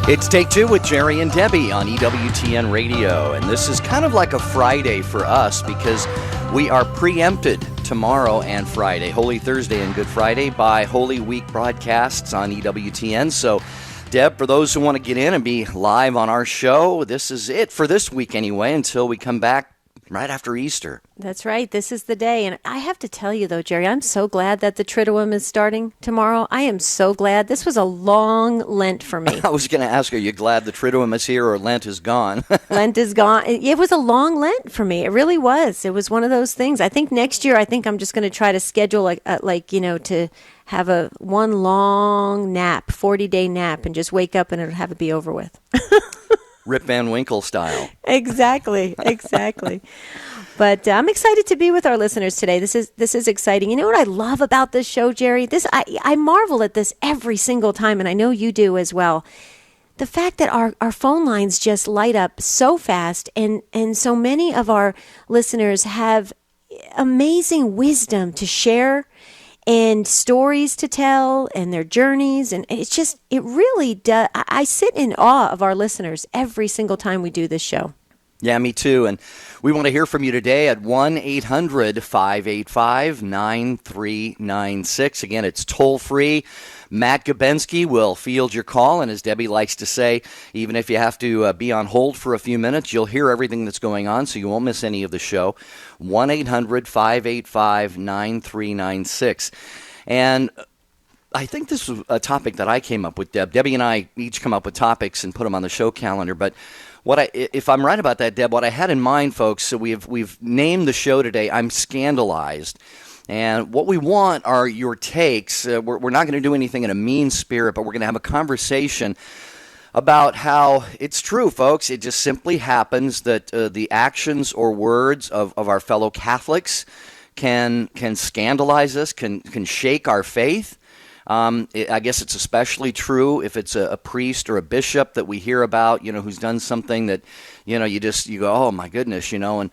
It's Take Two with Jerry and Debbie on EWTN Radio, and this is kind of like a Friday for us because we are preempted tomorrow and Friday, Holy Thursday and Good Friday, by Holy Week broadcasts on EWTN. So, Deb, for those who want to get in and be live on our show, this is it for this week anyway, until we come back right after Easter. That's right. This is the day. And I have to tell you, though, Jerry, I'm so glad that the Triduum is starting tomorrow. I am so glad. This was a long Lent for me. I was going to ask, are you glad the Triduum is here or Lent is gone? Lent is gone. It was a long Lent for me. It really was. It was one of those things. I think next year, I'm just going to try to schedule to have one long nap, 40-day nap, and just wake up and have it be over with. Rip Van Winkle style. Exactly. But I'm excited to be with our listeners today. This is exciting. You know what I love about this show, Jerry? I marvel at this every single time, and I know you do as well. The fact that our phone lines just light up so fast, and so many of our listeners have amazing wisdom to share and stories to tell and their journeys. And it really does. I sit in awe of our listeners every single time we do this show. Yeah, me too. And we want to hear from you today at 1-800-585-9396. Again, it's toll free. Matt Gabensky will field your call. And as Debbie likes to say, even if you have to be on hold for a few minutes, you'll hear everything that's going on, so you won't miss any of the show. 1-800-585-9396. And I think this was a topic that I came up with, Deb. Debbie and I each come up with topics and put them on the show calendar. But if I'm right about that, Deb, what I had in mind, folks, so we've named the show today, I'm Scandalized. And what we want are your takes. We're not going to do anything in a mean spirit, but we're going to have a conversation about how it's true, folks. It just simply happens that the actions or words of our fellow Catholics can scandalize us, can shake our faith. I guess it's especially true if it's a priest or a bishop that we hear about, who's done something that, you go, oh my goodness, and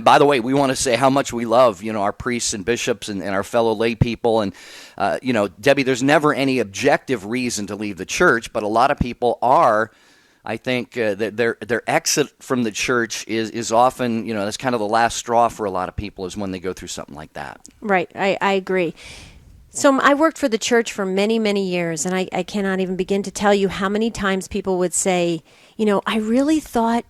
by the way, we want to say how much we love, our priests and bishops and our fellow lay people. And, Debbie, there's never any objective reason to leave the church, but a lot of people are. I think that their exit from the church is often, that's kind of the last straw for a lot of people, is when they go through something like that. Right. I agree. So I worked for the church for many, many years, and I cannot even begin to tell you how many times people would say, I really thought,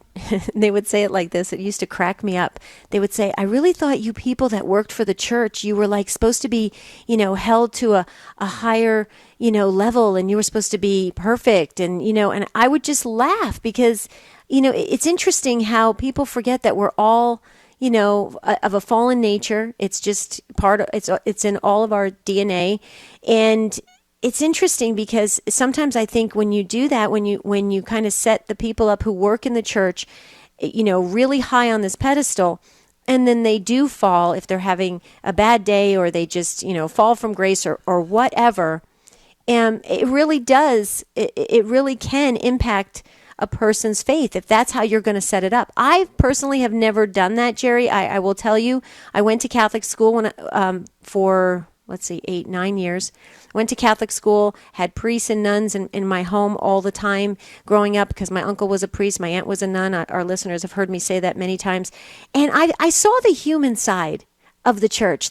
they would say it like this, it used to crack me up. They would say, I really thought you people that worked for the church, you were supposed to be, held to a higher, level, and you were supposed to be perfect. And, and I would just laugh because, it's interesting how people forget that we're all of a fallen nature. It's just it's in all of our DNA. And it's interesting because sometimes I think when you do that, when you kind of set the people up who work in the church, really high on this pedestal, and then they do fall if they're having a bad day, or they just, fall from grace or whatever. And it really does, it really can impact a person's faith, if that's how you're going to set it up. I personally have never done that, Jerry. I will tell you, I went to Catholic school for 8-9 years. Went to Catholic school, had priests and nuns in my home all the time growing up because my uncle was a priest, my aunt was a nun. Our listeners have heard me say that many times. And I saw the human side of the church,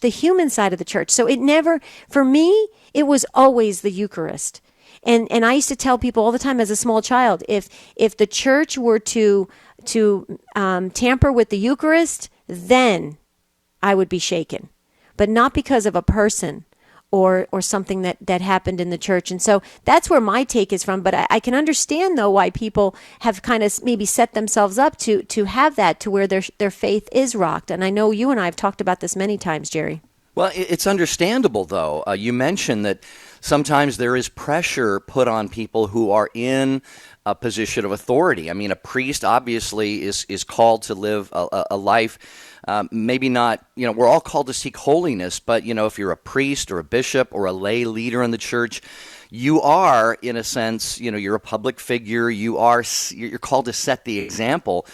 So it never, for me, it was always the Eucharist. And I used to tell people all the time as a small child, if the church were to tamper with the Eucharist, then I would be shaken, but not because of a person or something that happened in the church. And so that's where my take is from. But I can understand, though, why people have kind of maybe set themselves up to have that, to where their faith is rocked. And I know you and I have talked about this many times, Jerry. Well, it's understandable, though. You mentioned that sometimes there is pressure put on people who are in a position of authority. I mean, a priest obviously is called to live a life, maybe not, we're all called to seek holiness, but, if you're a priest or a bishop or a lay leader in the church, you are, in a sense, you're a public figure. You're called to set the example.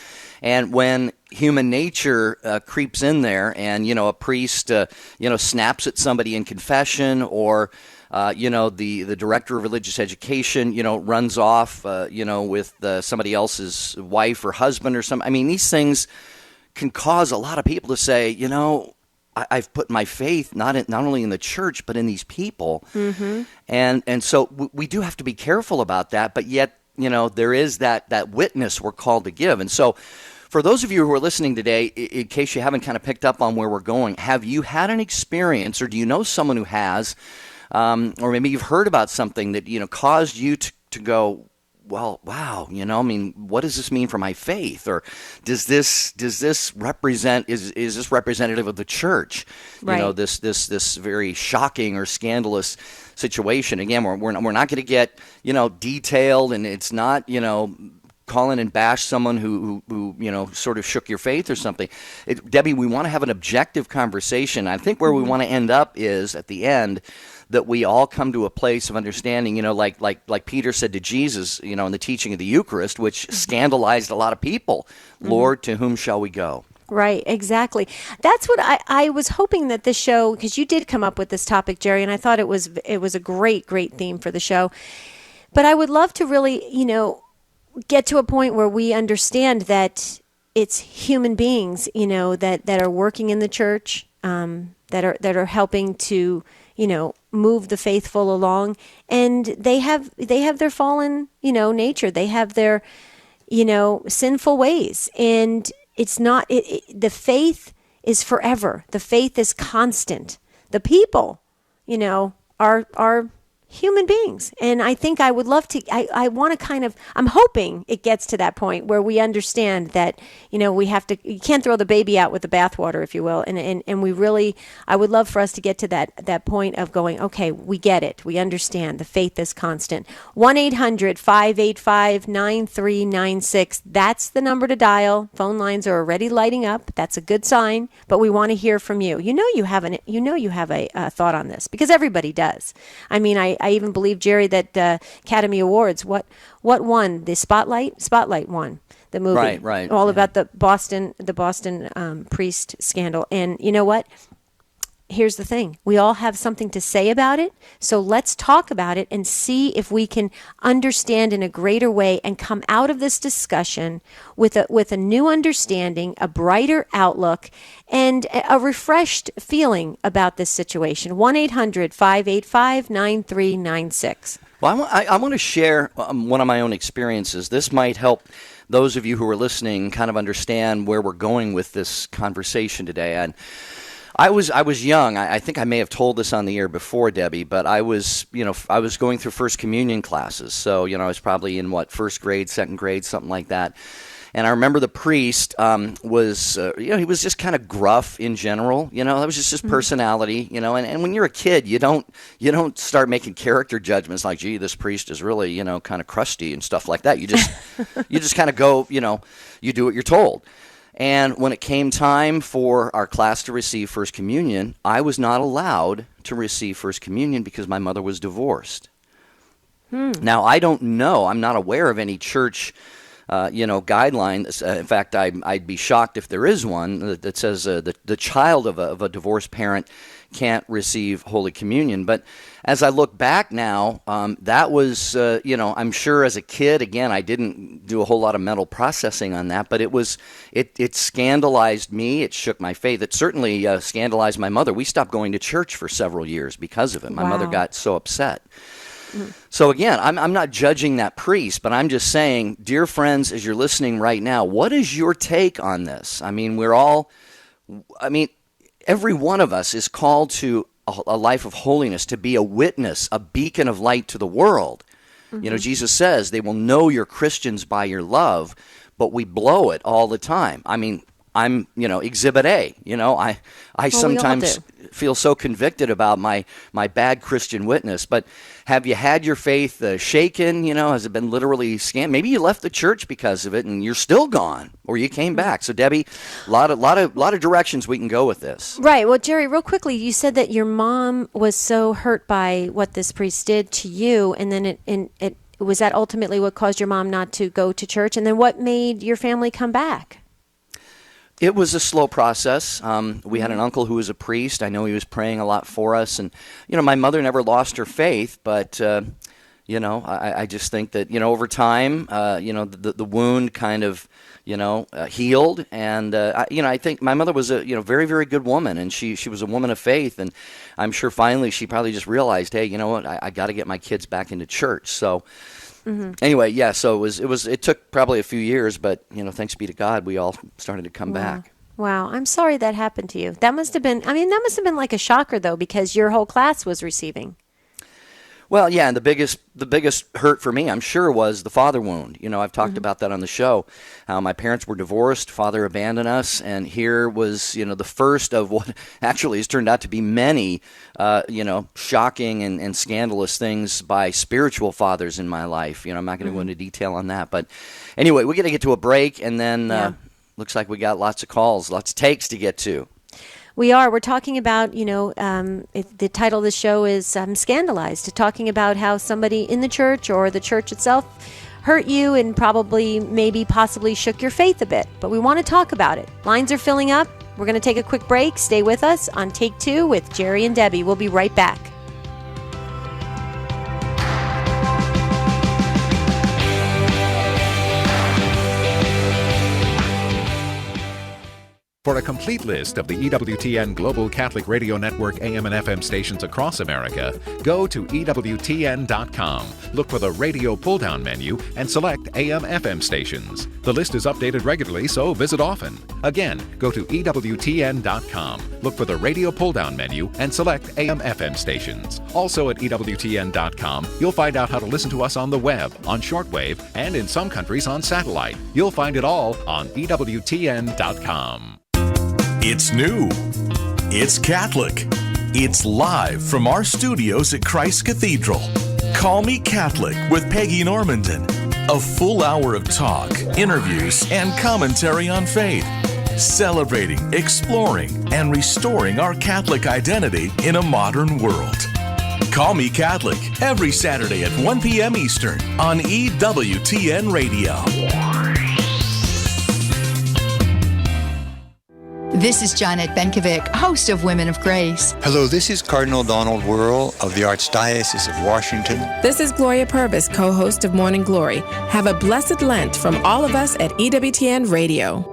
And when human nature creeps in there and, a priest, snaps at somebody in confession, or the director of religious education, runs off, with somebody else's wife or husband or something. I mean, these things can cause a lot of people to say, I've put my faith not only in the church but in these people, and so we do have to be careful about that. But yet, there is that witness we're called to give, and so. For those of you who are listening today, in case you haven't kind of picked up on where we're going, have you had an experience, or do you know someone who has, or maybe you've heard about something that caused you to go, well, wow, what does this mean for my faith? Or does this represent is this representative of the church? Right. This very shocking or scandalous situation. Again, we're not going to get detailed, and it's not call in and bash someone who sort of shook your faith or something. Debbie, we want to have an objective conversation. I think where we want to end up is at the end that we all come to a place of understanding, like Peter said to Jesus, in the teaching of the Eucharist, which scandalized a lot of people. Lord, to whom shall we go? Right, exactly. That's what I was hoping that this show, because you did come up with this topic, Jerry, and I thought it was a great theme for the show. But I would love to really, get to a point where we understand that it's human beings, that are working in the church, that are helping to, move the faithful along, and they have their fallen, nature. They have their, sinful ways, and it's not. The faith is forever. The faith is constant. The people, are human beings. And I think I would love to, I want to I'm hoping it gets to that point where we understand that, you can't throw the baby out with the bathwater, if you will. And we really, I would love for us to get to that point of going, okay, we get it. We understand the faith is constant. 1-800-585-9396. That's the number to dial. Phone lines are already lighting up. That's a good sign, but we want to hear from you. You have a thought on this, because everybody does. I mean, I even believe, Jerry, that Academy Awards, what won? The Spotlight won the movie. Right. All about the Boston priest scandal. And you know what? Here's the thing. We all have something to say about it. So let's talk about it and see if we can understand in a greater way and come out of this discussion with a new understanding, a brighter outlook, and a refreshed feeling about this situation. 1-800-585-9396. Well, I want to share one of my own experiences. This might help those of you who are listening kind of understand where we're going with this conversation today. And I was young. I think I may have told this on the air before, Debbie, but I was going through First Communion classes. So, I was probably in first grade, second grade, something like that. And I remember the priest was, he was just kind of gruff in general. That was just his personality. And when you're a kid, you don't start making character judgments like, gee, this priest is really, kind of crusty and stuff like that. You just kind of go, you do what you're told. And when it came time for our class to receive First Communion, I was not allowed to receive First Communion because my mother was divorced. Now, I don't know. I'm not aware of any church guidelines. In fact, I'd be shocked if there is one that says the child of a divorced parent can't receive Holy Communion. But as I look back now, that was, I'm sure as a kid, again, I didn't do a whole lot of mental processing on that, but it scandalized me. It shook my faith. It certainly scandalized my mother. We stopped going to church for several years because of it. My mother got so upset. So again, I'm not judging that priest, but I'm just saying, dear friends, as you're listening right now, what is your take on this? I mean, every one of us is called to a life of holiness, to be a witness, a beacon of light to the world. Jesus says they will know you're Christians by your love, but we blow it all the time. I mean, I'm, exhibit A. I sometimes feel so convicted about my bad Christian witness. But have you had your faith shaken? Has it been literally scanned? Maybe you left the church because of it, and you're still gone, or you came back. So, Debbie, a lot of directions we can go with this. Right. Well, Jerry, real quickly, you said that your mom was so hurt by what this priest did to you, and then it was that ultimately what caused your mom not to go to church, and then what made your family come back? It was a slow process. We had an uncle who was a priest. I know he was praying a lot for us. And, my mother never lost her faith, but, I just think that, over time, the wound kind of, healed. And, I think my mother was a, very, very good woman. And she was a woman of faith. And I'm sure finally she probably just realized, hey, you know what, I got to get my kids back into church. So anyway, yeah, so it took probably a few years, but, thanks be to God, we all started to come back. Wow, I'm sorry that happened to you. That must have been like a shocker, though, because your whole class was receiving. Well, yeah, and the biggest hurt for me, I'm sure, was the father wound. I've talked about that on the show. My parents were divorced, father abandoned us, and here was, the first of what actually has turned out to be many, shocking and scandalous things by spiritual fathers in my life. I'm not going to go into detail on that, but anyway, we're going to get to a break, and then looks like we got lots of calls, lots of takes to get to. We are. We're talking about, the title of the show is Scandalized, talking about how somebody in the church or the church itself hurt you and possibly shook your faith a bit. But we want to talk about it. Lines are filling up. We're going to take a quick break. Stay with us on Take Two with Jerry and Debbie. We'll be right back. For a complete list of the EWTN Global Catholic Radio Network AM and FM stations across America, go to EWTN.com, look for the radio pull-down menu, and select AM/FM stations. The list is updated regularly, so visit often. Again, go to EWTN.com, look for the radio pull-down menu, and select AM/FM stations. Also at EWTN.com, you'll find out how to listen to us on the web, on shortwave, and in some countries on satellite. You'll find it all on EWTN.com. It's new. It's Catholic. It's live from our studios at Christ Cathedral. Call Me Catholic with Peggy Normandin. A full hour of talk, interviews, and commentary on faith. Celebrating, exploring, and restoring our Catholic identity in a modern world. Call Me Catholic every Saturday at 1 p.m. Eastern on EWTN Radio. This is Janet Benkovic, host of Women of Grace. Hello, this is Cardinal Donald Wuerl of the Archdiocese of Washington. This is Gloria Purvis, co-host of Morning Glory. Have a blessed Lent from all of us at EWTN Radio.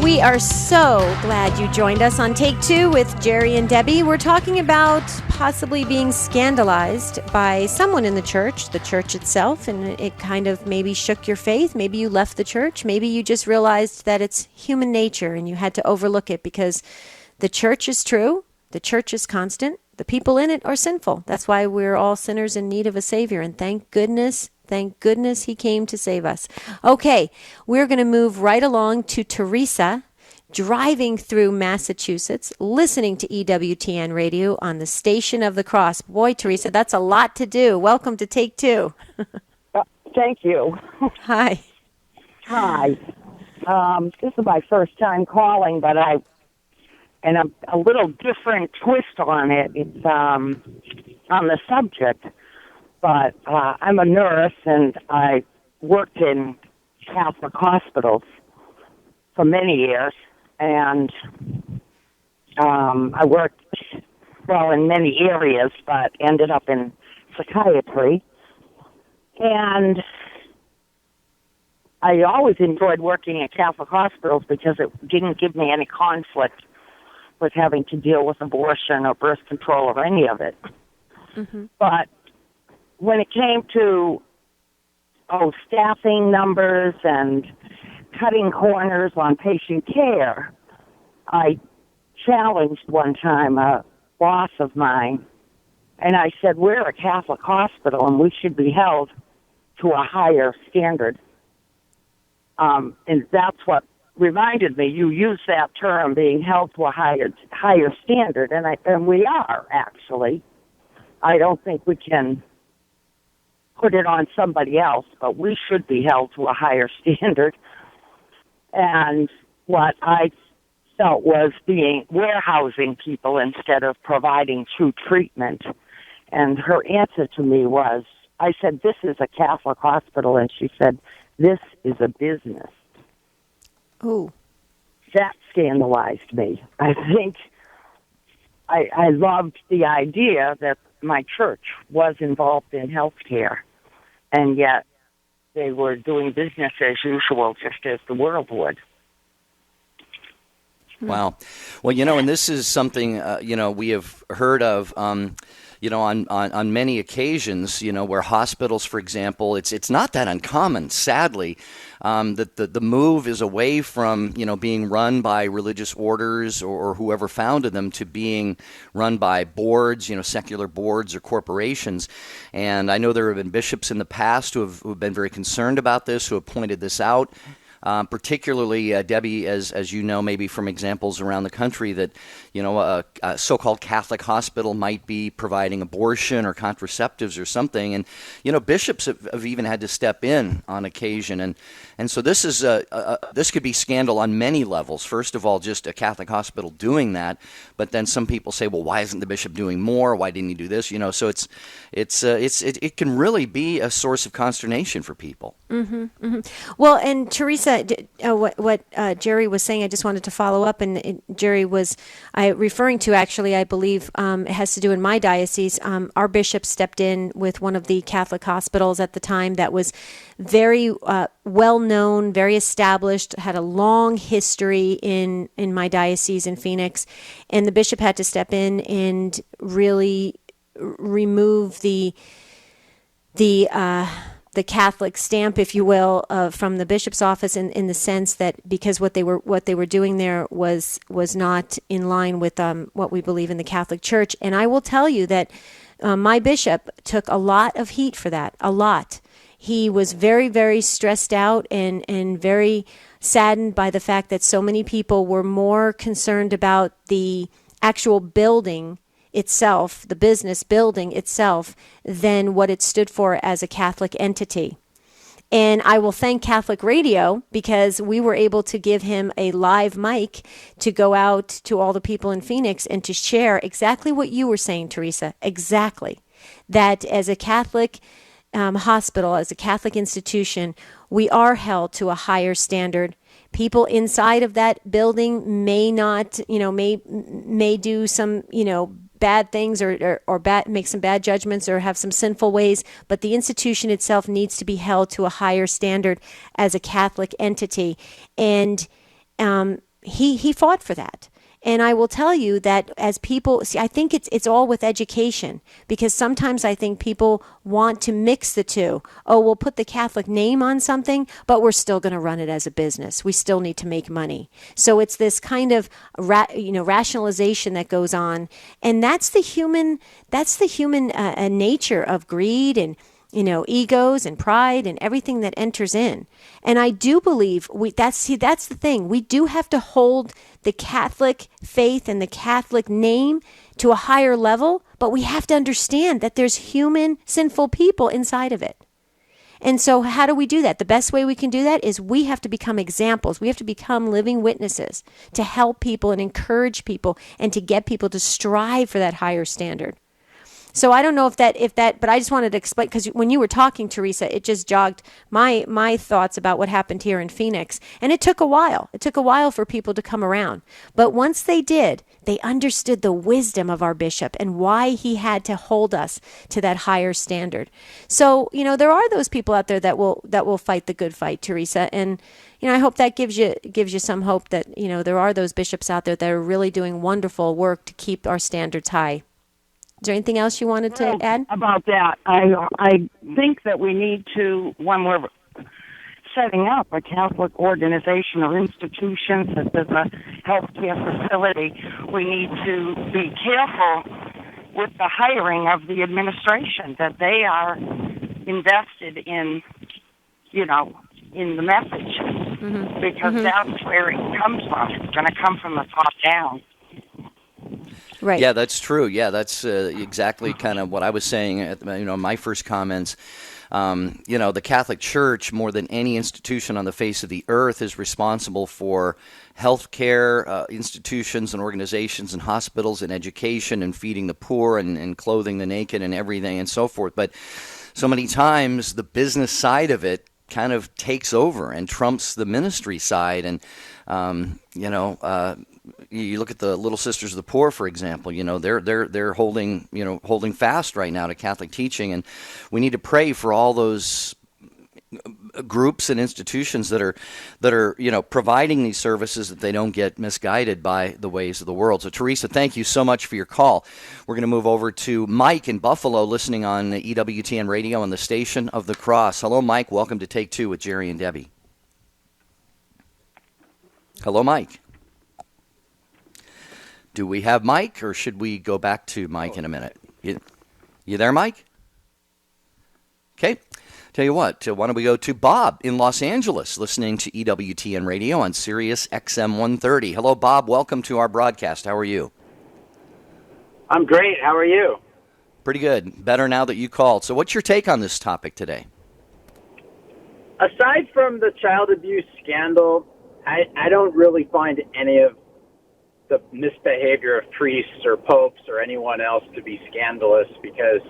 We are so glad you joined us on Take Two with Jerry and Debbie. We're talking about possibly being scandalized by someone in the church itself, and it kind of maybe shook your faith. Maybe you left the church. Maybe you just realized that it's human nature and you had to overlook it because the church is true, the church is constant, the people in it are sinful. That's why we're all sinners in need of a Savior, and thank goodness he came to save us. Okay, we're going to move right along to Teresa, driving through Massachusetts, listening to EWTN Radio on the Station of the Cross. Boy, Teresa, that's a lot to do. Welcome to Take Two. Thank you. Hi. Hi. This is my first time calling, but a little different twist on it. It's on the subject. But I'm a nurse, and I worked in Catholic hospitals for many years. And I worked, in many areas, but ended up in psychiatry. And I always enjoyed working at Catholic hospitals because it didn't give me any conflict with having to deal with abortion or birth control or any of it. Mm-hmm. But when it came to staffing numbers and cutting corners on patient care, I challenged one time a boss of mine, and I said, we're a Catholic hospital and we should be held to a higher standard. And that's what reminded me, you used that term, being held to a higher standard, and we are, actually. I don't think we can put it on somebody else, but we should be held to a higher standard. And what I felt was being warehousing people instead of providing true treatment. And her answer to me was, I said, this is a Catholic hospital, and she said, this is a business. Ooh. That scandalized me. I think I loved the idea that my church was involved in healthcare, and yet they were doing business as usual, just as the world would. Wow. Well, and this is something, we have heard of, on many occasions, where hospitals, for example, it's not that uncommon, sadly, that the move is away from, being run by religious orders or whoever founded them to being run by boards, secular boards or corporations. And I know there have been bishops in the past who have been very concerned about this, who have pointed this out. Particularly, Debbie, as you know, maybe from examples around the country, that a so-called Catholic hospital might be providing abortion or contraceptives or something, and bishops have even had to step in on occasion, and so this is this could be scandal on many levels. First of all, just a Catholic hospital doing that, but then some people say, well, why isn't the bishop doing more? Why didn't he do this? So it can really be a source of consternation for people. Mm-hmm, mm-hmm. Well, and Teresa, what Jerry was saying, I just wanted to follow up, and Jerry was referring to, actually, I believe it has to do in my diocese. Our bishop stepped in with one of the Catholic hospitals at the time that was very well-known, very established, had a long history in my diocese in Phoenix, and the bishop had to step in and really remove the Catholic stamp, if you will, from the bishop's office, in the sense that because what they were doing there was not in line with what we believe in the Catholic Church. And I will tell you that my bishop took a lot of heat for that, a lot. He was very, very stressed out and very saddened by the fact that so many people were more concerned about the actual building itself, the business building itself, than what it stood for as a Catholic entity. And I will thank Catholic Radio because we were able to give him a live mic to go out to all the people in Phoenix and to share exactly what you were saying, Teresa, exactly. That as a Catholic hospital, as a Catholic institution, we are held to a higher standard. People inside of that building may not, may do some, bad things or make some bad judgments or have some sinful ways, but the institution itself needs to be held to a higher standard as a Catholic entity. And he fought for that. And I will tell you that as people, I think it's all with education, because sometimes I think people want to mix the two. Oh, we'll put the Catholic name on something, but we're still going to run it as a business. We still need to make money. So it's this kind of rationalization that goes on, and that's the human nature of greed and egos and pride and everything that enters in. And I do believe that's the thing. We do have to hold the Catholic faith and the Catholic name to a higher level, but we have to understand that there's human, sinful people inside of it. And so how do we do that? The best way we can do that is we have to become examples. We have to become living witnesses to help people and encourage people and to get people to strive for that higher standard. So I don't know if that, but I just wanted to explain, because when you were talking, Teresa, it just jogged my thoughts about what happened here in Phoenix. And it took a while. It took a while for people to come around. But once they did, they understood the wisdom of our bishop and why he had to hold us to that higher standard. So, there are those people out there that will fight the good fight, Teresa. And, I hope that gives you some hope that, there are those bishops out there that are really doing wonderful work to keep our standards high. Is there anything else you wanted to add? About that, I think that we need to, when we're setting up a Catholic organization or institution such as a healthcare facility, we need to be careful with the hiring of the administration, that they are invested in, in the message, because that's where it comes from. It's going to come from the top down. Right. Yeah, that's true. Yeah, that's exactly kind of what I was saying at my first comments. The Catholic Church, more than any institution on the face of the earth, is responsible for healthcare institutions and organizations and hospitals and education and feeding the poor and clothing the naked and everything and so forth. But so many times the business side of it kind of takes over and trumps the ministry side. And, you look at the Little Sisters of the Poor, for example. They're holding fast right now to Catholic teaching, and we need to pray for all those groups and institutions that are providing these services, that they don't get misguided by the ways of the world. So, Teresa, thank you so much for your call. We're going to move over to Mike in Buffalo, listening on EWTN Radio on the Station of the Cross. Hello, Mike. Welcome to Take Two with Jerry and Debbie. Hello, Mike. Do we have Mike, or should we go back to Mike in a minute? You there, Mike? Okay. Tell you what, why don't we go to Bob in Los Angeles, listening to EWTN Radio on Sirius XM 130. Hello, Bob. Welcome to our broadcast. How are you? I'm great. How are you? Pretty good. Better now that you called. So what's your take on this topic today? Aside from the child abuse scandal, I don't really find any of the misbehavior of priests or popes or anyone else to be scandalous, because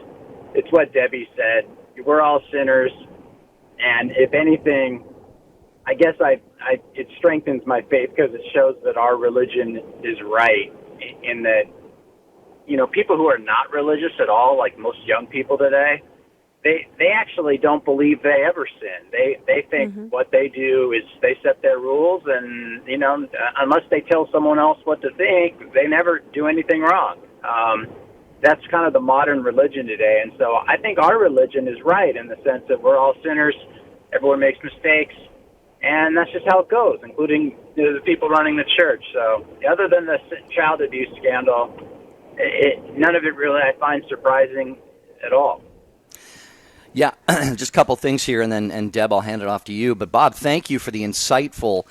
it's what Debbie said. We're all sinners, and if anything, I guess it strengthens my faith, because it shows that our religion is right, in that, people who are not religious at all, like most young people today, they actually don't believe they ever sin. They think what they do is they set their rules, and, unless they tell someone else what to think, they never do anything wrong. That's kind of the modern religion today. And so I think our religion is right, in the sense that we're all sinners, everyone makes mistakes, and that's just how it goes, including the people running the church. So other than the child abuse scandal, none of it really I find surprising at all. Yeah, just a couple things here, and Deb, I'll hand it off to you. But Bob, thank you for the insightful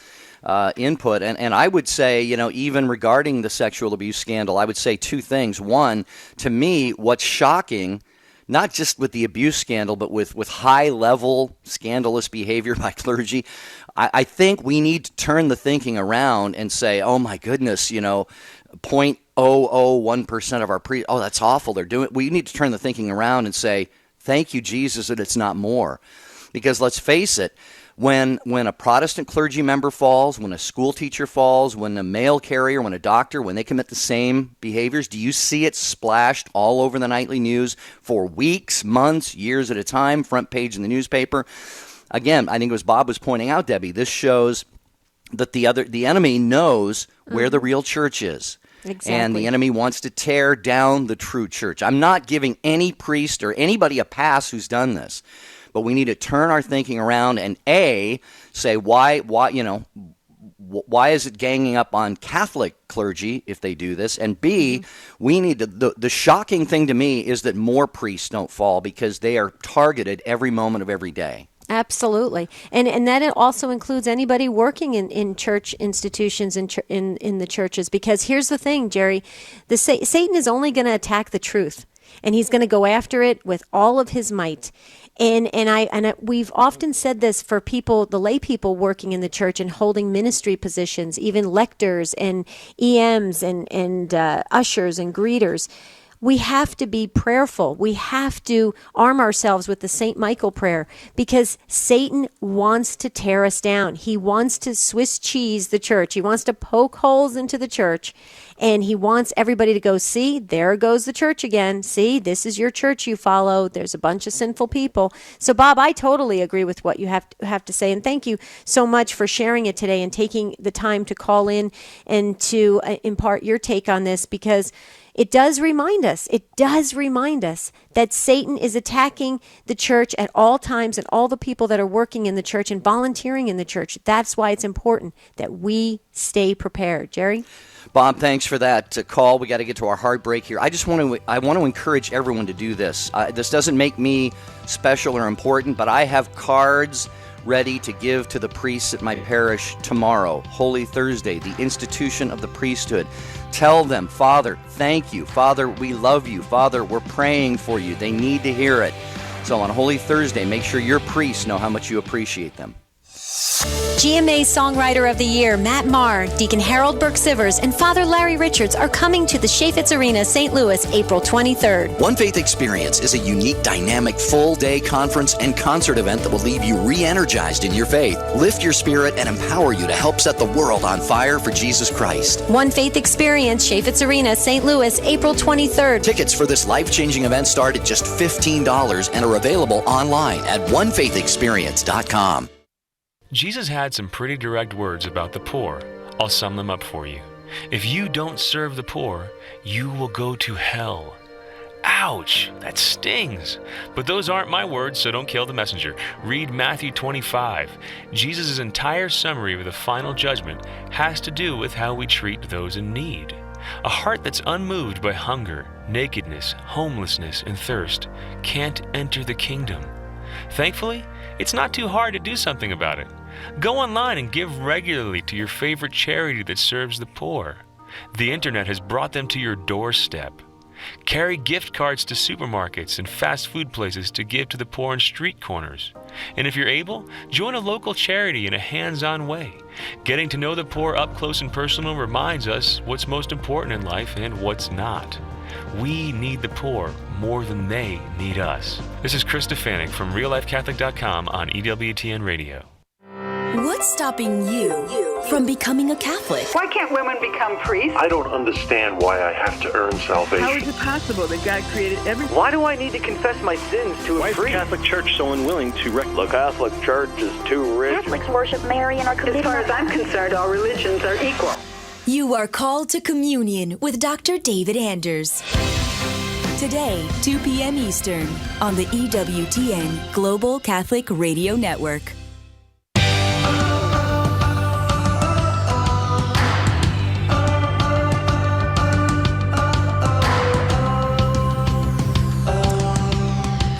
input. And I would say, even regarding the sexual abuse scandal, I would say two things. One, to me, what's shocking, not just with the abuse scandal, but with high-level scandalous behavior by clergy, I think we need to turn the thinking around and say, oh, my goodness, 0.001% of our priests, oh, that's awful. We need to turn the thinking around and say, thank you, Jesus, that it's not more. Because let's face it, when a Protestant clergy member falls, when a school teacher falls, when a mail carrier, when a doctor, when they commit the same behaviors, do you see it splashed all over the nightly news for weeks, months, years at a time, front page in the newspaper? Again, I think it was Bob was pointing out, Debbie, this shows that the enemy knows where the real church is. Exactly. And the enemy wants to tear down the true church. I'm not giving any priest or anybody a pass who's done this, but we need to turn our thinking around and say why is it ganging up on Catholic clergy if they do this, and B, we need to. The shocking thing to me is that more priests don't fall, because they are targeted every moment of every day. Absolutely. And that also includes anybody working in church institutions in the churches. Because here's the thing, Jerry, Satan is only going to attack the truth, and he's going to go after it with all of his might. And we've often said this for people, the lay people working in the church and holding ministry positions, even lectors and EMs and ushers and greeters. We have to be prayerful. We have to arm ourselves with the St. Michael prayer, because Satan wants to tear us down. He wants to Swiss cheese the church. He wants to poke holes into the church, and he wants everybody to go, see, there goes the church again. See, this is your church you follow. There's a bunch of sinful people. So, Bob, I totally agree with what you have to say, and thank you so much for sharing it today and taking the time to call in and to impart your take on this, because it does remind us that Satan is attacking the church at all times, and all the people that are working in the church and volunteering in the church. That's why it's important that we stay prepared. Jerry? Bob, thanks for that call. We got to get to our hard break here. I want to encourage everyone to do this. This doesn't make me special or important, but I have cards ready to give to the priests at my parish tomorrow, Holy Thursday, the institution of the priesthood. Tell them, Father, thank you. Father, we love you. Father, we're praying for you. They need to hear it. So on Holy Thursday, make sure your priests know how much you appreciate them. GMA Songwriter of the Year Matt Maher, Deacon Harold Burke-Sivers, and Father Larry Richards are coming to the Chaffetz Arena, St. Louis, April 23rd. One Faith Experience is a unique, dynamic, full-day conference and concert event that will leave you re-energized in your faith, lift your spirit, and empower you to help set the world on fire for Jesus Christ. One Faith Experience, Chaffetz Arena, St. Louis, April 23rd. Tickets for this life-changing event start at just $15 and are available online at onefaithexperience.com. Jesus had some pretty direct words about the poor. I'll sum them up for you. If you don't serve the poor, you will go to hell. Ouch, that stings. But those aren't my words, so don't kill the messenger. Read Matthew 25. Jesus' entire summary of the final judgment has to do with how we treat those in need. A heart that's unmoved by hunger, nakedness, homelessness, and thirst can't enter the kingdom. Thankfully, it's not too hard to do something about it. Go online and give regularly to your favorite charity that serves the poor. The internet has brought them to your doorstep. Carry gift cards to supermarkets and fast food places to give to the poor on street corners. And if you're able, join a local charity in a hands-on way. Getting to know the poor up close and personal reminds us what's most important in life and what's not. We need the poor more than they need us. This is Chris Stefanik from RealLifeCatholic.com on EWTN Radio. What's stopping you from becoming a Catholic? Why can't women become priests? I don't understand why I have to earn salvation. How is it possible that God created everything? Why do I need to confess my sins to a priest? Why is the Catholic Church so unwilling to The Catholic Church is too rich. Catholics worship Mary and are committed. As far as I'm concerned, all religions are equal. You are called to communion with Dr. David Anders. Today, 2 p.m. Eastern, on the EWTN Global Catholic Radio Network.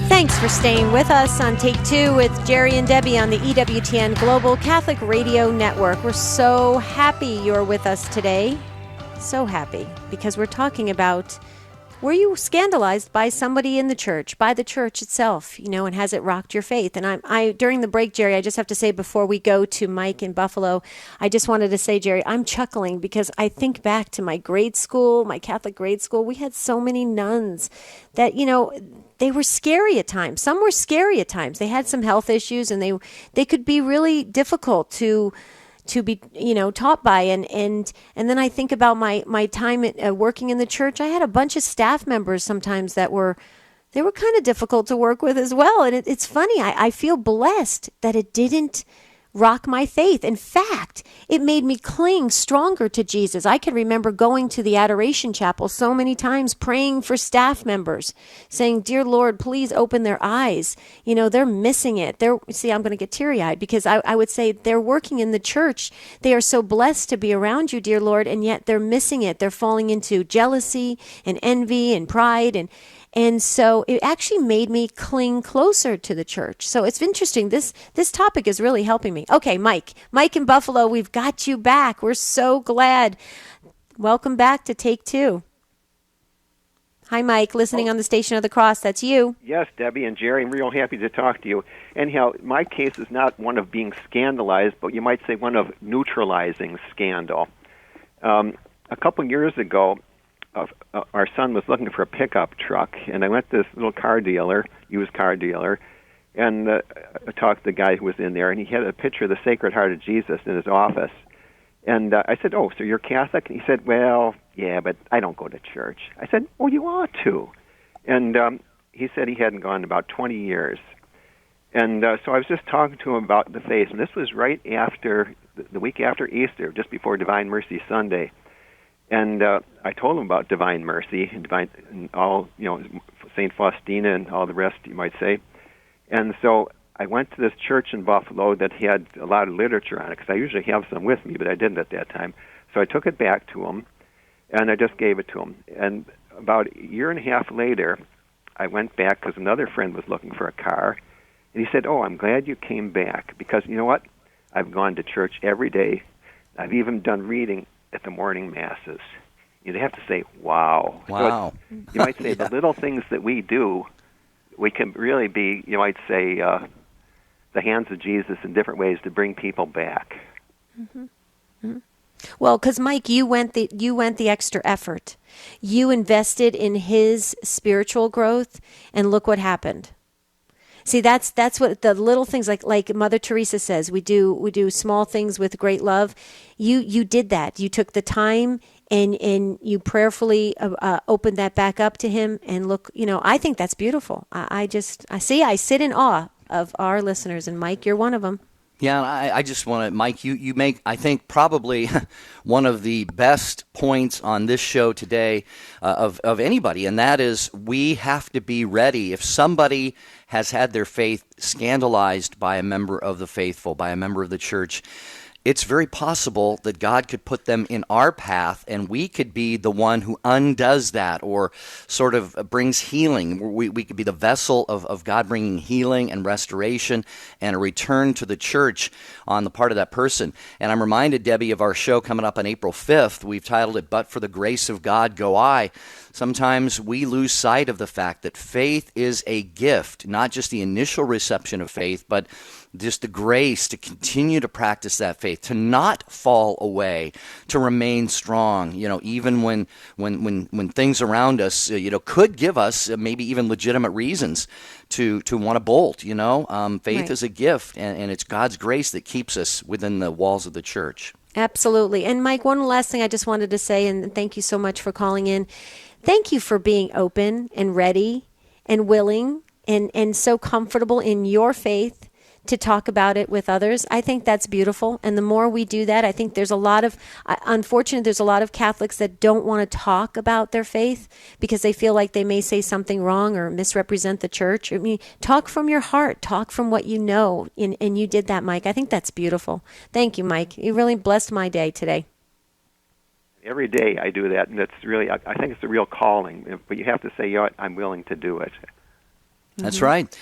Thanks for staying with us on Take Two with Jerry and Debbie on the EWTN Global Catholic Radio Network. We're so happy you're with us today. So happy because we're talking about, were you scandalized by somebody in the church, by the church itself, and has it rocked your faith? And I during the break, Jerry, I just have to say before we go to Mike in Buffalo, I just wanted to say, Jerry, I'm chuckling because I think back to my grade school, my Catholic grade school. We had so many nuns that, they were scary at times. Some were scary at times. They had some health issues and they could be really difficult to be taught by, and then I think about my time at, working in the church. I had a bunch of staff members sometimes that were kind of difficult to work with as well. And it's funny, I feel blessed that it didn't rock my faith. In fact, it made me cling stronger to Jesus. I can remember going to the Adoration Chapel so many times, praying for staff members, saying, "Dear Lord, please open their eyes. They're missing it." I'm going to get teary-eyed because I would say they're working in the church. They are so blessed to be around you, dear Lord, and yet they're missing it. They're falling into jealousy and envy and pride, and so it actually made me cling closer to the church. So it's interesting. This topic is really helping me. Okay, Mike in Buffalo, we've got you back. We're so glad. Welcome back to Take Two. Hi, Mike, listening on the Station of the Cross. That's you. Yes, Debbie and Jerry, I'm real happy to talk to you. Anyhow, my case is not one of being scandalized, but you might say one of neutralizing scandal. A couple years ago, our son was looking for a pickup truck, and I went to this little used car dealer, and I talked to the guy who was in there, and he had a picture of the Sacred Heart of Jesus in his office. And I said, "Oh, so you're Catholic?" And he said, "Well, yeah, but I don't go to church." I said, "Well, you ought to." And he said he hadn't gone in about 20 years. And so I was just talking to him about the faith, and this was right after, the week after Easter, just before Divine Mercy Sunday. And I told him about Divine Mercy and all, St. Faustina and all the rest, you might say. And so I went to this church in Buffalo that had a lot of literature on it, because I usually have some with me, but I didn't at that time. So I took it back to him, and I just gave it to him. And about a year and a half later, I went back because another friend was looking for a car, And he said, "Oh, I'm glad you came back, because you know what? I've gone to church every day. I've even done reading at the morning masses." You'd have to say, wow. Wow. So you might say the little things that we do, we can really be, you might say, the hands of Jesus in different ways to bring people back. Mm-hmm. Mm-hmm. Well, because Mike, you went the extra effort. You invested in his spiritual growth, and look what happened. See, that's what the little things, like Mother Teresa says, we do small things with great love. You did that. You took the time and you prayerfully opened that back up to him. And look, I think that's beautiful. I sit in awe of our listeners, and Mike, you're one of them. Yeah, I just want to, Mike, you make, I think, probably one of the best points on this show today of anybody, and that is we have to be ready. If somebody has had their faith scandalized by a member of the faithful, by a member of the church, it's very possible that God could put them in our path, and we could be the one who undoes that or sort of brings healing. We could be the vessel of God bringing healing and restoration and a return to the church on the part of that person. And I'm reminded, Debbie, of our show coming up on April 5th. We've titled it, "But for the Grace of God Go I." Sometimes we lose sight of the fact that faith is a gift, not just the initial reception of faith, but just the grace to continue to practice that faith, to not fall away, to remain strong, even when things around us, could give us maybe even legitimate reasons to want to bolt, Faith Right. is a gift, and it's God's grace that keeps us within the walls of the church. Absolutely. And Mike, one last thing I just wanted to say, and thank you so much for calling in. Thank you for being open and ready and willing and so comfortable in your faith to talk about it with others. I think that's beautiful. And the more we do that, I think there's a lot of Catholics that don't want to talk about their faith because they feel like they may say something wrong or misrepresent the church. I mean, talk from your heart, talk from what you know. And you did that, Mike. I think that's beautiful. Thank you, Mike. You really blessed my day today. Every day I do that, and it's really, I think it's a real calling. But you have to say, I'm willing to do it. That's right.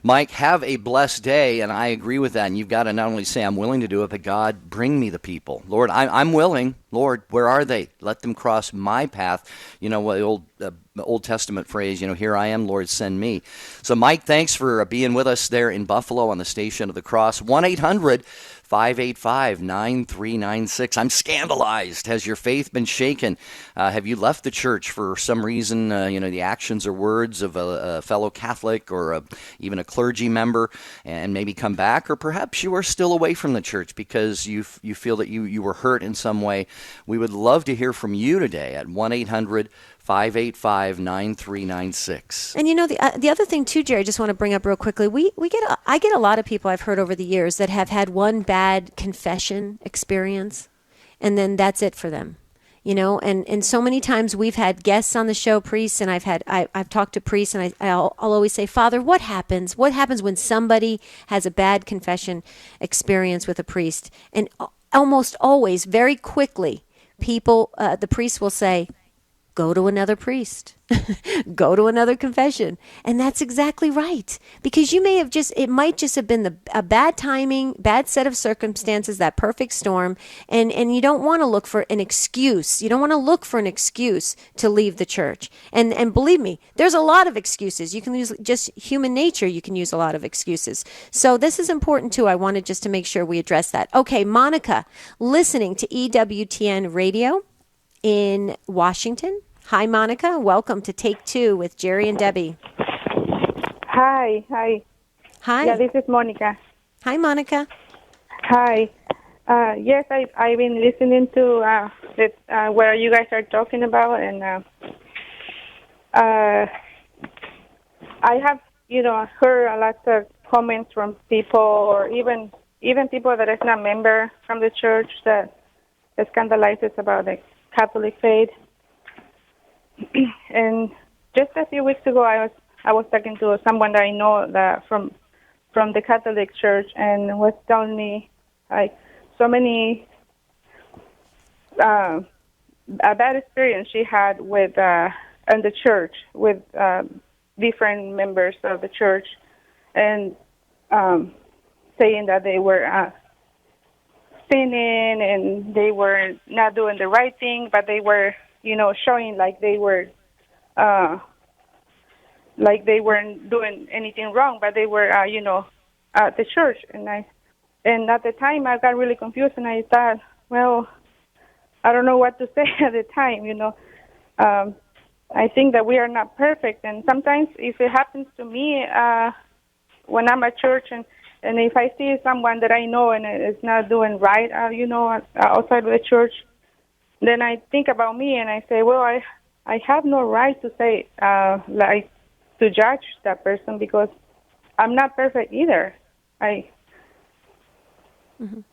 Mike, have a blessed day, and I agree with that. And you've got to not only say, I'm willing to do it, but God, bring me the people. Lord, I'm willing. Lord, where are they? Let them cross my path. What the Old Testament phrase, here I am, Lord, send me. So, Mike, thanks for being with us there in Buffalo on the Station of the Cross. 1-800-585-9396. I'm scandalized. Has your faith been shaken? Have you left the church for some reason, the actions or words of a fellow Catholic or even a clergy member, and maybe come back? Or perhaps you are still away from the church because you feel that you were hurt in some way. We would love to hear from you today at 1-800-585-9396. And the other thing too, Jerry, I just want to bring up real quickly. I get a lot of people I've heard over the years that have had one bad confession experience, and then that's it for them. And so many times we've had guests on the show, priests, and I've talked to priests, and I'll always say, Father, what happens? What happens when somebody has a bad confession experience with a priest? And almost always, very quickly, the priest will say, go to another priest, go to another confession. And that's exactly right. Because it might just have been a bad timing, bad set of circumstances, that perfect storm. And you don't want to look for an excuse. You don't want to look for an excuse to leave the church. And believe me, there's a lot of excuses. You can use just human nature. You can use a lot of excuses. So this is important too. I wanted just to make sure we address that. Okay, Monica, listening to EWTN Radio in Washington. Hi, Monica. Welcome to Take Two with Jerry and Debbie. Hi. Hi. Yeah, this is Monica. Hi, Monica. Hi. Yes, I've been listening to where you guys are talking about, and I have, heard a lot of comments from people, or even people that is not member from the church that scandalizes about the Catholic faith. And just a few weeks ago, I was talking to someone that I know that from the Catholic Church, and was telling me so many a bad experience she had with in the church with different members of the church, and saying that they were sinning and they were not doing the right thing, but they were, showing like they weren't doing anything wrong, but they were, at the church. And at the time I got really confused, and I thought, well, I don't know what to say at the time, I think that we are not perfect, and sometimes if it happens to me when I'm at church, and if I see someone that I know and is not doing right, outside of the church, then I think about me and I say, well, I have no right to say, to judge that person, because I'm not perfect either. I'm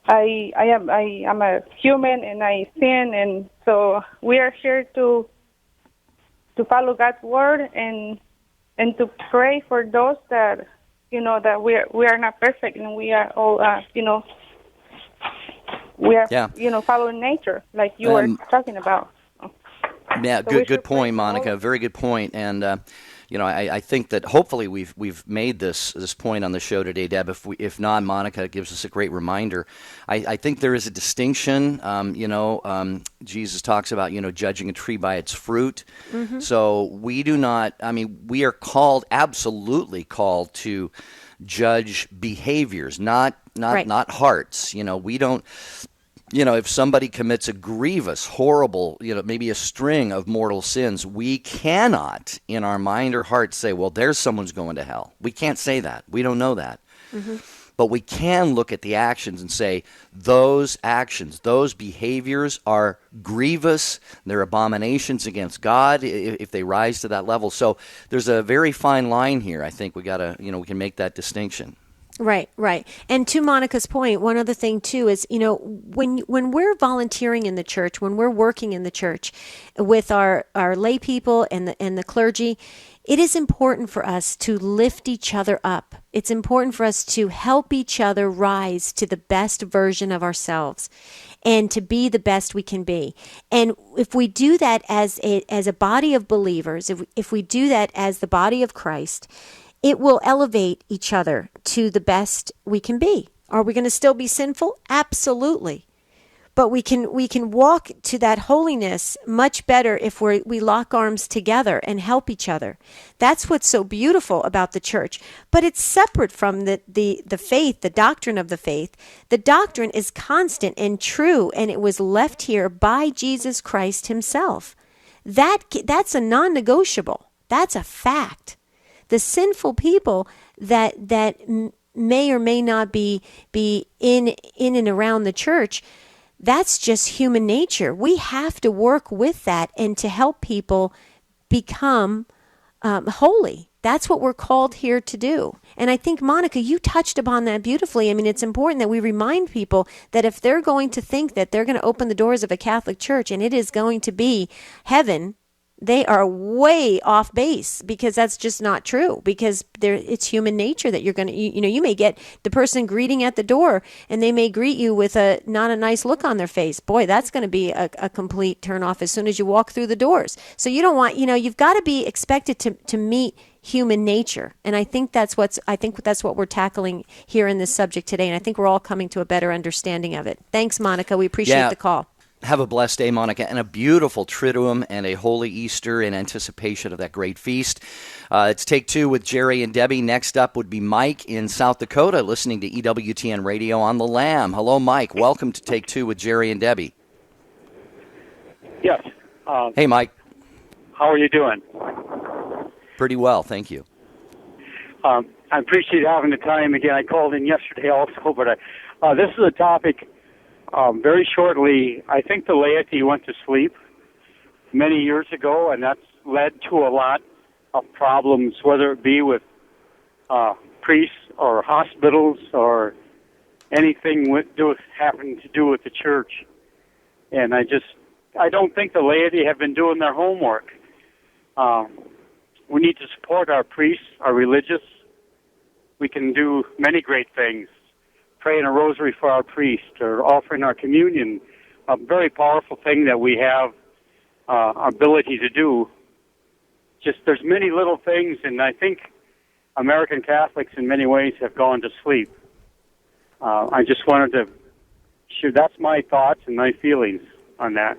a human and I sin, and so we are here to follow God's word and to pray for those that that we are not perfect, and we are all we are following nature like you were talking about. Yeah, so good point, Monica. Very good point. And I think that hopefully we've made this point on the show today, Deb. If not, Monica gives us a great reminder. I think there is a distinction. Jesus talks about judging a tree by its fruit. Mm-hmm. So we do not. We are absolutely called to judge behaviors, not hearts. We don't. If somebody commits a grievous, horrible, maybe a string of mortal sins, we cannot in our mind or heart say, well, there's someone's going to hell. We can't say that. We don't know that. Mm-hmm. But we can look at the actions and say, those actions, those behaviors are grievous. They're abominations against God if they rise to that level. So there's a very fine line here. I think we can make that distinction. Right. And to Monica's point, one other thing too is, when we're volunteering in the church, when we're working in the church with our lay people and the clergy, it is important for us to lift each other up. It's important for us to help each other rise to the best version of ourselves and to be the best we can be. And if we do that as a body of believers, if we do that as the body of Christ, it will elevate each other to the best we can be. Are we going to still be sinful? Absolutely. But we can walk to that holiness much better if we lock arms together and help each other. That's what's so beautiful about the church. But it's separate from the faith, the doctrine of the faith. The doctrine is constant and true, and it was left here by Jesus Christ himself. That's a non-negotiable. That's a fact. The sinful people that may or may not be in and around the church, that's just human nature. We have to work with that and to help people become holy. That's what we're called here to do. And I think, Monica, you touched upon that beautifully. It's important that we remind people that if they're going to think that they're going to open the doors of a Catholic church and it is going to be heaven, they are way off base, because that's just not true, because it's human nature that you're going to, you may get the person greeting at the door and they may greet you with not a nice look on their face. Boy, that's going to be a complete turnoff as soon as you walk through the doors. So you don't want, you've got to be expected to meet human nature. And I think that's what we're tackling here in this subject today. And I think we're all coming to a better understanding of it. Thanks, Monica. We appreciate the call. Have a blessed day, Monica, and a beautiful Triduum and a holy Easter in anticipation of that great feast. It's Take Two with Jerry and Debbie. Next up would be Mike in South Dakota, listening to EWTN Radio on the Lamb. Hello, Mike. Welcome to Take Two with Jerry and Debbie. Yes. Hey, Mike. How are you doing? Pretty well, thank you. I appreciate having the time again. I called in yesterday also, but this is a topic. Very shortly, I think the laity went to sleep many years ago, and that's led to a lot of problems, whether it be with priests or hospitals or anything having to do with the church. And I don't think the laity have been doing their homework. We need to support our priests, our religious. We can do many great things. Praying a rosary for our priest or offering our communion, a very powerful thing that we have ability to do. Just there's many little things, and I think American Catholics in many ways have gone to sleep. I just wanted to share, that's my thoughts and my feelings on that.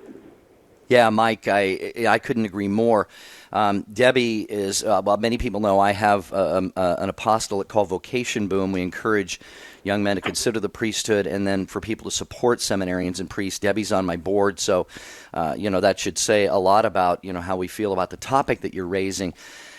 Yeah, Mike, I couldn't agree more. Debbie is, well, many people know I have an apostolate called Vocation Boom. We encourage young men to consider the priesthood and then for people to support seminarians and priests. Debbie's on my board, so, that should say a lot about, how we feel about the topic that you're raising.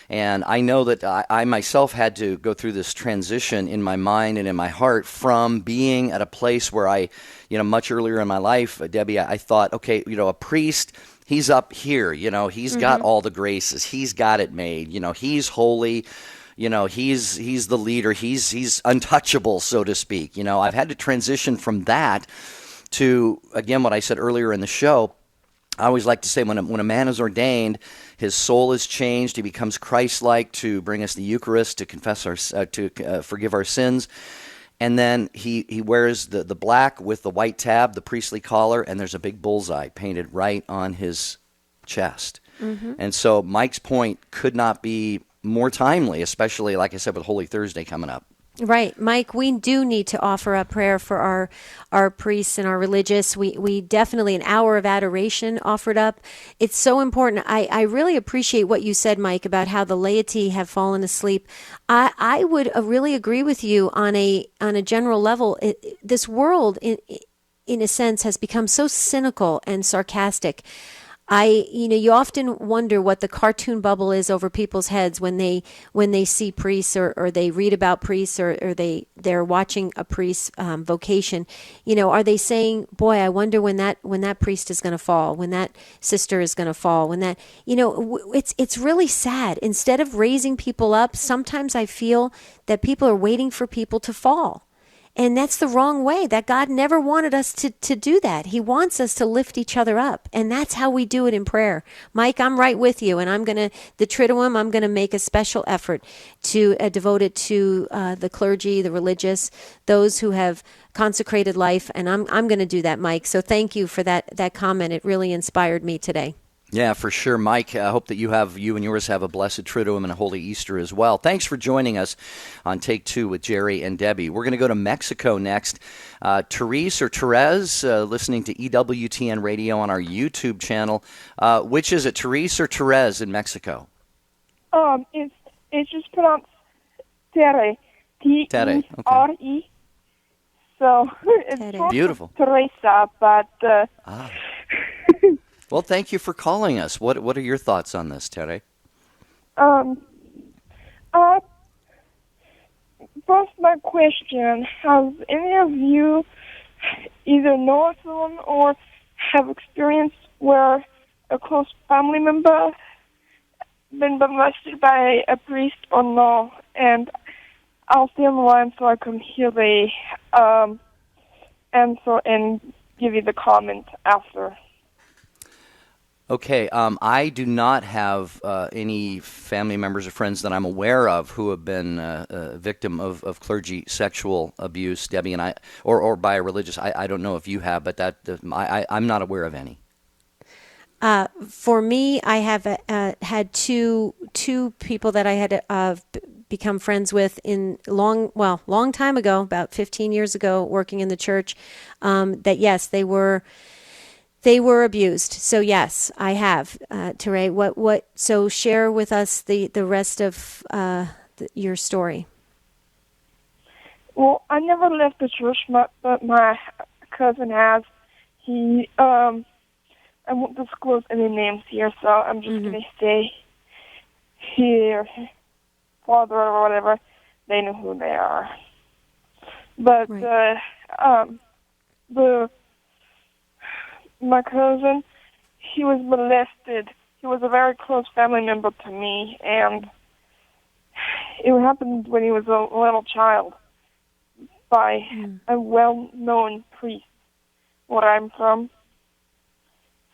And I know that I myself had to go through this transition in my mind and in my heart from being at a place where I, much earlier in my life, Debbie, I thought, okay, a priest, he's up here, he's got all the graces, he's got it made, he's holy, he's the leader, he's untouchable, so to speak. I've had to transition from that to, again, what I said earlier in the show. I always like to say when a man is ordained, his soul is changed. He becomes Christ-like to bring us the Eucharist, to confess forgive our sins. And then he wears the black with the white tab, the priestly collar, and there's a big bullseye painted right on his chest. Mm-hmm. And so Mike's point could not be more timely, especially, like I said, with Holy Thursday coming up. Right. Mike, we do need to offer up prayer for our priests and our religious. We definitely, an hour of adoration offered up. It's so important. I really appreciate what you said, Mike, about how the laity have fallen asleep. I would really agree with you on a general level. This world, in a sense, has become so cynical and sarcastic. You often wonder what the cartoon bubble is over people's heads when they see priests or they read about priests or they're watching a priest's vocation. Are they saying, boy, I wonder when that priest is going to fall, when that sister is going to fall, when that, it's really sad. Instead of raising people up, sometimes I feel that people are waiting for people to fall. And that's the wrong way. That God never wanted us to do that. He wants us to lift each other up. And that's how we do it in prayer. Mike, I'm right with you. And the Triduum, I'm going to make a special effort to devote it to the clergy, the religious, those who have consecrated life. And I'm going to do that, Mike. So thank you for that comment. It really inspired me today. Yeah, for sure, Mike. I hope that you and yours have a blessed Triduum and a Holy Easter as well. Thanks for joining us on Take Two with Jerry and Debbie. We're going to go to Mexico next. Therese or Therese, listening to EWTN Radio on our YouTube channel. Which is it, Therese or Therese in Mexico? It's just pronounced Tere. Tere. T-E-R-E. So it's beautiful. Teresa, but. Well, thank you for calling us. What are your thoughts on this, Tere? First, my question: has any of you either know someone or have experience where a close family member been molested by a priest or no? And I'll stay on the line so I can hear the answer and give you the comment after. Okay, I do not have any family members or friends that I'm aware of who have been a victim of clergy sexual abuse, Debbie, and I, or by a religious. I don't know if you have, but I'm not aware of any. For me, I have had two people that I had become friends with in long time ago, about 15 years ago, working in the church. That yes, they were abused. So yes, I have. Teray, so share with us the rest of your story. Well, I never left the church, but my cousin has. I won't disclose any names here, so I'm just going to say here, father or whatever, they know who they are. But my cousin, he was molested. He was a very close family member to me, and it happened when he was a little child by a well-known priest where I'm from.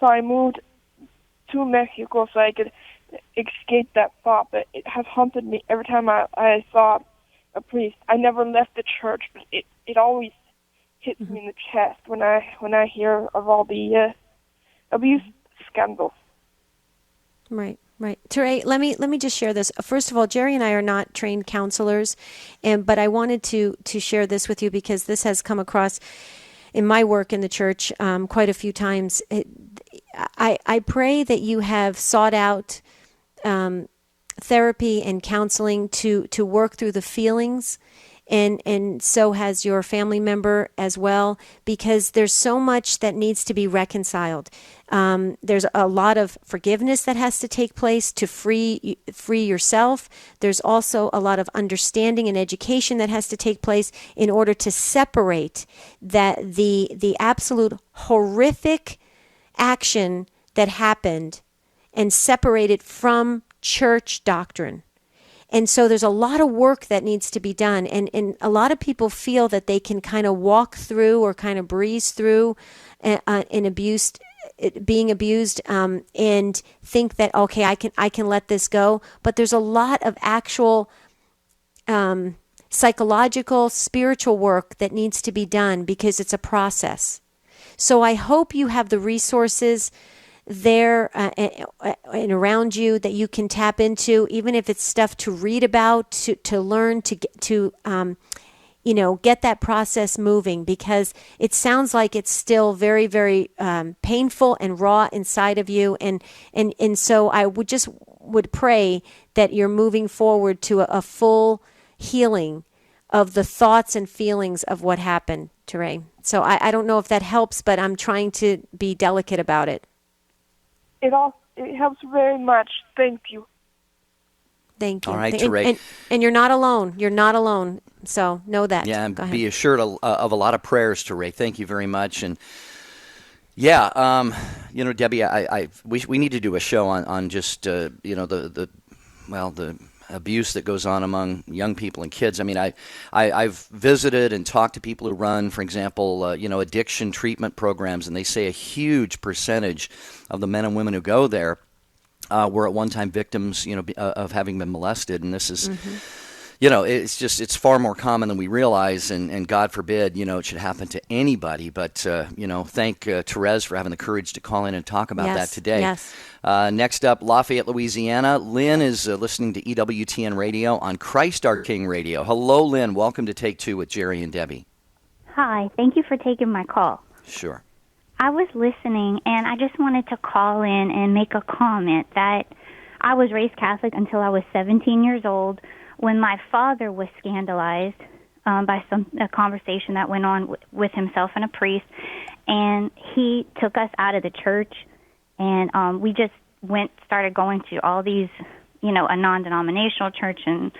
So I moved to Mexico so I could escape that thought, but it has haunted me every time I saw a priest. I never left the church, but it always hits me in the chest when I hear of all the abuse scandals. Right. Right. Teray, let me just share this. First of all, Jerry and I are not trained counselors, but I wanted to share this with you because this has come across in my work in the church quite a few times. I pray that you have sought out therapy and counseling to work through the feelings, and so has your family member as well, because there's so much that needs to be reconciled. There's a lot of forgiveness that has to take place to free yourself. There's also a lot of understanding and education that has to take place in order to separate that the absolute horrific action that happened and separate it from church doctrine. And so there's a lot of work that needs to be done. And a lot of people feel that they can kind of walk through or kind of breeze through being abused and think that, okay, I can let this go. But there's a lot of actual psychological, spiritual work that needs to be done because it's a process. So I hope you have the resources there and around you that you can tap into, even if it's stuff to read about, to learn, to get that process moving, because it sounds like it's still very, very painful and raw inside of you, and so I would pray that you're moving forward to a full healing of the thoughts and feelings of what happened, Teray. So I don't know if that helps, but I'm trying to be delicate about it. It helps very much. Thank you. Thank you. All right, Teray. And you're not alone. You're not alone. So know that. Yeah, and be assured of a lot of prayers, Teray. Thank you very much. And yeah, Debbie, we need to do a show on just the abuse that goes on among young people and kids. I mean, I've visited and talked to people who run, for example, addiction treatment programs, and they say a huge percentage of the men and women who go there were at one time victims, of having been molested. And this is, it's far more common than we realize, and God forbid, it should happen to anybody. But, thank Therese for having the courage to call in and talk about that today. Yes. Next up, Lafayette, Louisiana. Lynn is listening to EWTN Radio on Christ Our King Radio. Hello, Lynn. Welcome to Take Two with Jerry and Debbie. Hi. Thank you for taking my call. Sure. I was listening, and I just wanted to call in and make a comment that I was raised Catholic until I was 17 years old, when my father was scandalized by a conversation that went on with himself and a priest, and he took us out of the church, and we just started going to all these, a non-denominational church, and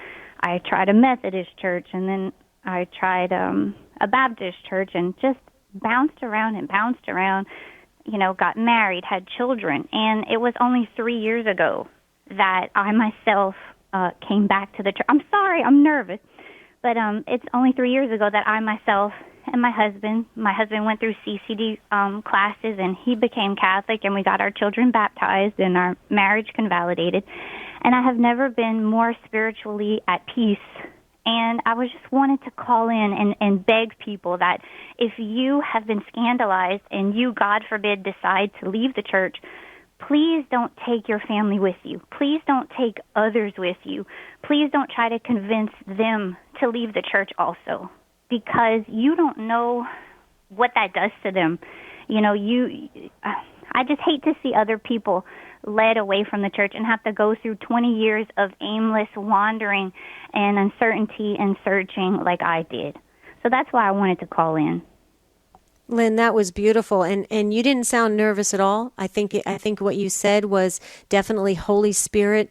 I tried a Methodist church, and then I tried a Baptist church, and just bounced around, got married, had children, and it was only 3 years ago that I myself came back to the church. I'm sorry, I'm nervous, but it's only 3 years ago that I myself and my husband went through CCD classes, and he became Catholic, and we got our children baptized, and our marriage convalidated, and I have never been more spiritually at peace. And I just wanted to call in and beg people that if you have been scandalized and you, God forbid, decide to leave the church, please don't take your family with you. Please don't take others with you. Please don't try to convince them to leave the church also, because you don't know what that does to them. I just hate to see other people led away from the church and have to go through 20 years of aimless wandering and uncertainty and searching like I did. So that's why I wanted to call in. Lynn, that was beautiful, and you didn't sound nervous at all. I think what you said was definitely Holy Spirit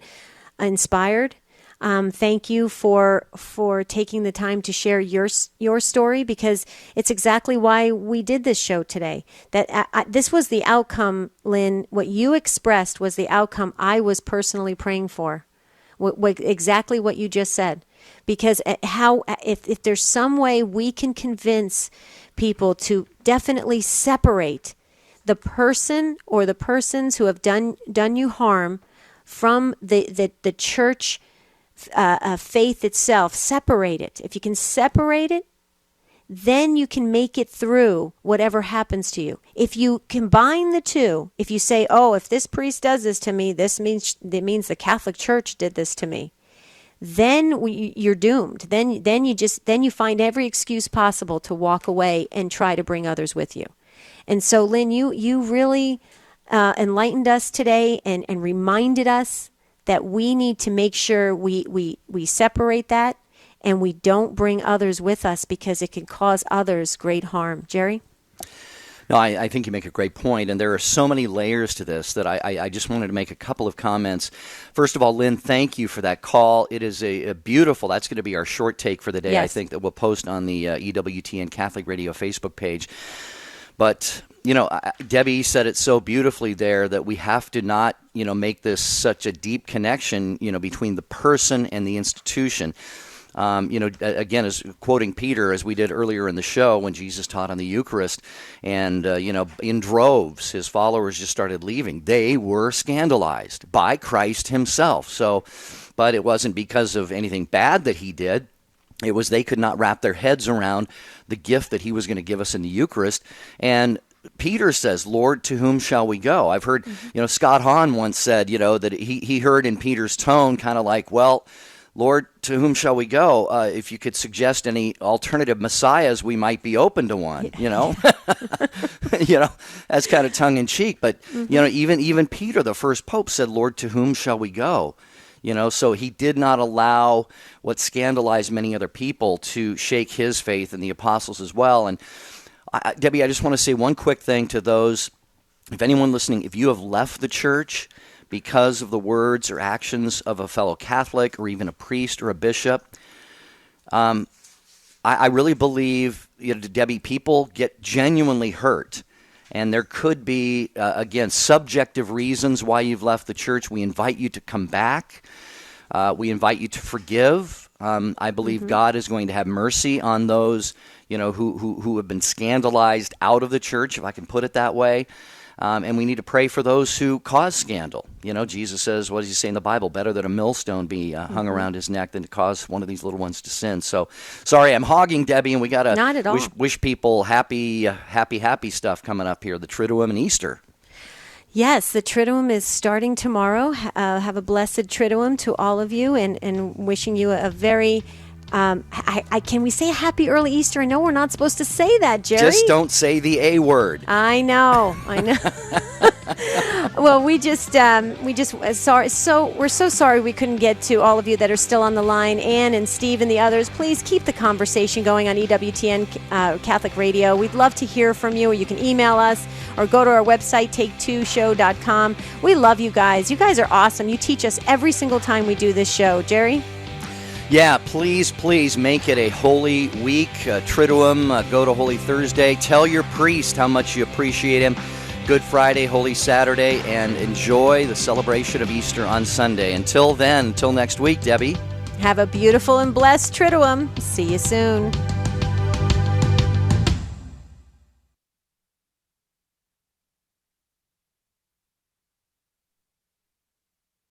inspired. Thank you for taking the time to share your story, because it's exactly why we did this show today. That this was the outcome, Lynn. What you expressed was the outcome I was personally praying for. Exactly what you just said. Because if there's some way we can convince people to definitely separate the person or the persons who have done you harm from the church faith itself, separate it. If you can separate it, then you can make it through whatever happens to you. If you combine the two, if you say, oh, if this priest does this to me, it means the Catholic Church did this to me, then you're doomed. Then you find every excuse possible to walk away and try to bring others with you. And so, Lynn, you really enlightened us today and reminded us that we need to make sure we separate that and we don't bring others with us because it can cause others great harm. Jerry? No, I think you make a great point, and there are so many layers to this that I just wanted to make a couple of comments. First of all, Lynn, thank you for that call. It is a beautiful, that's going to be our short take for the day, yes. I think, that we'll post on the EWTN Catholic Radio Facebook page. But, Debbie said it so beautifully there that we have to not, make this such a deep connection, between the person and the institution. Again, as quoting Peter, as we did earlier in the show when Jesus taught on the Eucharist, and, in droves, his followers just started leaving. They were scandalized by Christ himself. So, but it wasn't because of anything bad that he did. It was they could not wrap their heads around the gift that he was going to give us in the Eucharist. And Peter says, Lord, to whom shall we go? I've heard, Scott Hahn once said, that he heard in Peter's tone kind of like, well, Lord, to whom shall we go? If you could suggest any alternative messiahs, we might be open to one, that's kind of tongue in cheek. But, even Peter, the first pope, said, Lord, to whom shall we go? So he did not allow what scandalized many other people to shake his faith and the apostles as well. And Debbie, I just want to say one quick thing to those, if anyone listening, if you have left the church because of the words or actions of a fellow Catholic or even a priest or a bishop, I really believe, Debbie, people get genuinely hurt. And there could be, again, subjective reasons why you've left the church. We invite you to come back. We invite you to forgive. I believe God is going to have mercy on those, who have been scandalized out of the church, if I can put it that way. And we need to pray for those who cause scandal. Jesus says, what does he say in the Bible? Better that a millstone be hung around his neck than to cause one of these little ones to sin. So, sorry, I'm hogging, Debbie, and we got to wish people happy stuff coming up here, the Triduum and Easter. Yes, the Triduum is starting tomorrow. Have a blessed Triduum to all of you, and wishing you a very... can we say a happy early Easter? I know we're not supposed to say that, Jerry. Just don't say the A word. I know. Well, we're so sorry we couldn't get to all of you that are still on the line. Ann and Steve and the others, please keep the conversation going on EWTN Catholic Radio. We'd love to hear from you, or you can email us or go to our website, take2show.com. We love you guys. You guys are awesome. You teach us every single time we do this show. Jerry? Yeah, please make it a holy week. Triduum, go to Holy Thursday. Tell your priest how much you appreciate him. Good Friday, Holy Saturday, and enjoy the celebration of Easter on Sunday. Until then, until next week, Debbie. Have a beautiful and blessed Triduum. See you soon.